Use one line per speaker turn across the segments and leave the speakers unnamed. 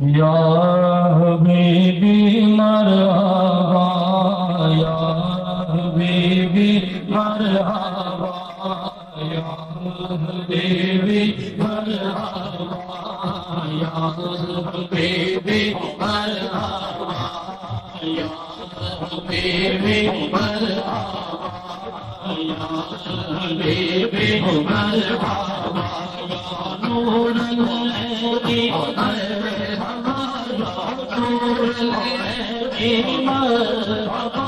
یا حبیبی مرحبا یا حبیبی مرحبا یا حبیبی مرحبا یا حبیبی مرحبا یا حبیبی مرحبا یا حبیبی مرحبا نور الہی مرحبا نور الہی مرحبا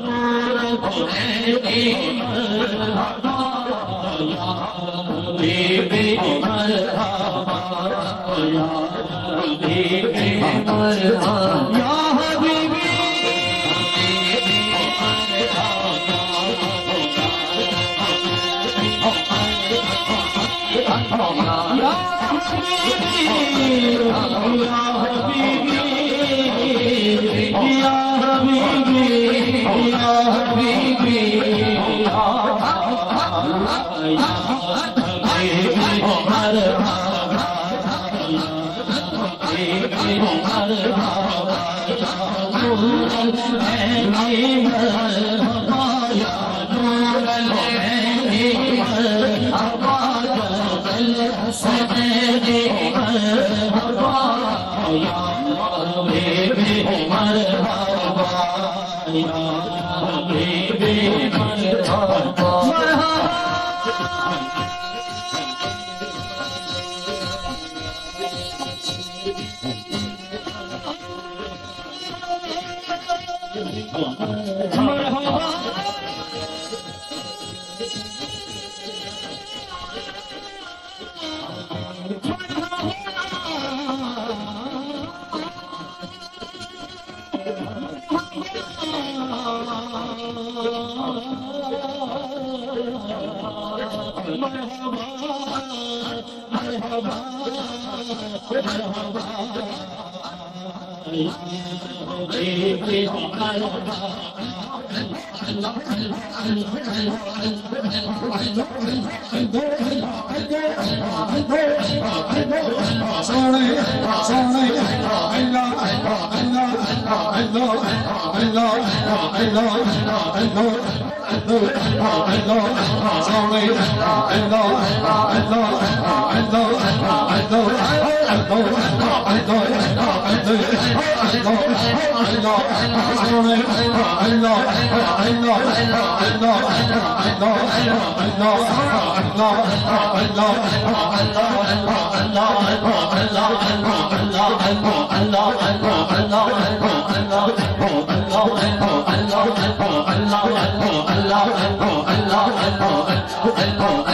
نور الہی مرحبا یا حبیبی مرحبا یا حبیبی مرحبا یا حبیبی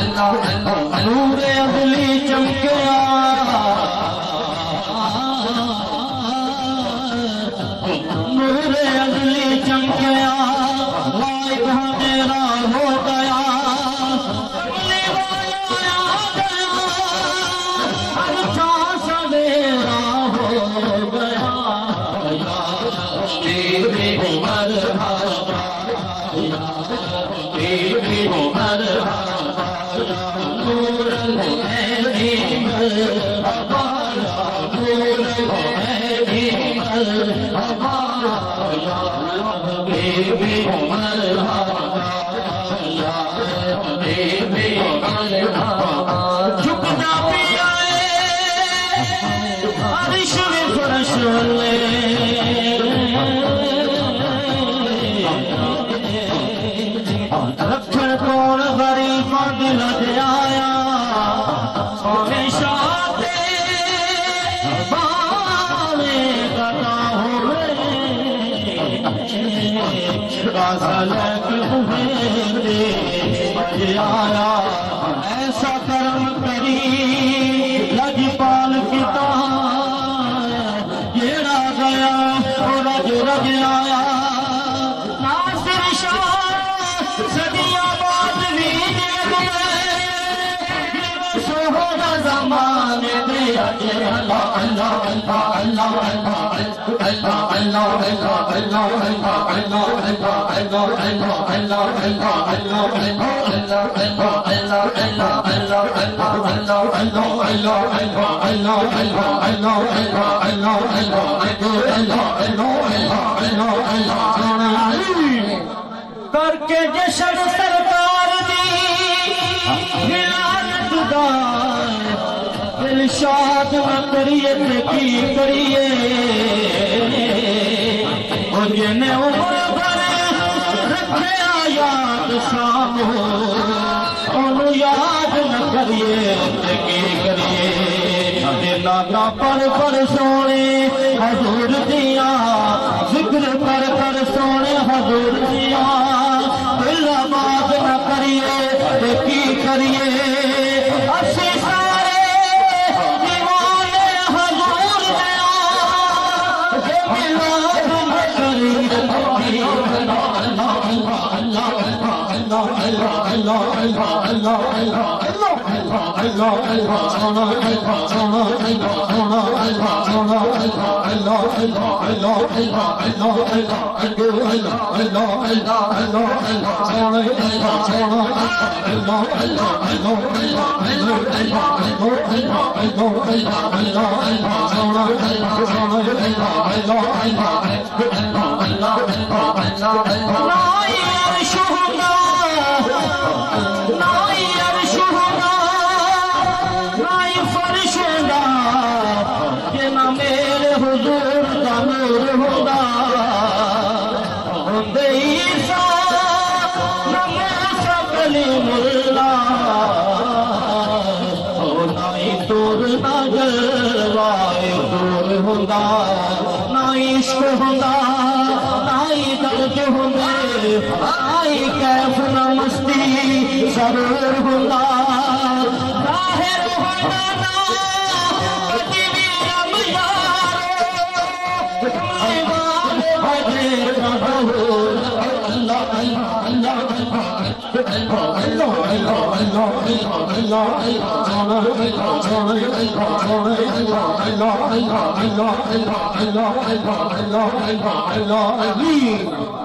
نور عدلی چمکیا نور عدلی چمکیا غائب میرا ہو گیا اچھا سویرا ہو گیا یا حبیبی مرحبا یا حبیبی مرحبا نور الہی مرحبا نور الہی مرحبا یا حبیبی مرحبا یا حبیبی مرحبا جھکنا پیا عرش میں فرش لے رکھن کون غریب دل آیا سونے شاتے بانے گتا ہوئے غزلک ہوئے دے بج آیا ایسا کرم کری لجپال پتا جیڑا گیا وہ رج رج آیا ناصر شاہ صدیاں بعد بھی زمانے دے کر کے جشن سرکار دی ولادت دا ارشاد نہ کریے تے کی کریے او جنے عمر بھر رکھے یاد شام اونوں یاد نہ کریے تے کی کریے ناتا پڑھ سونے حضور دیاں ذکر کر سونے حضور دیاں دل بات نہ کریے تے کی کریے اسی سارے دیوانے حضور دیاں جے ملاد نہ کریے میرے حضور دا نور ہوگا عیسیٰ نہ موسیٰ کلیم اللہ نہ دور نہ جلوائے دور ہوگا نہ عشق ہوگا نہ درد ہوگا نہ کیف نہ مستی ضرور ہوگا ظاہر ہوگا نہ اللہ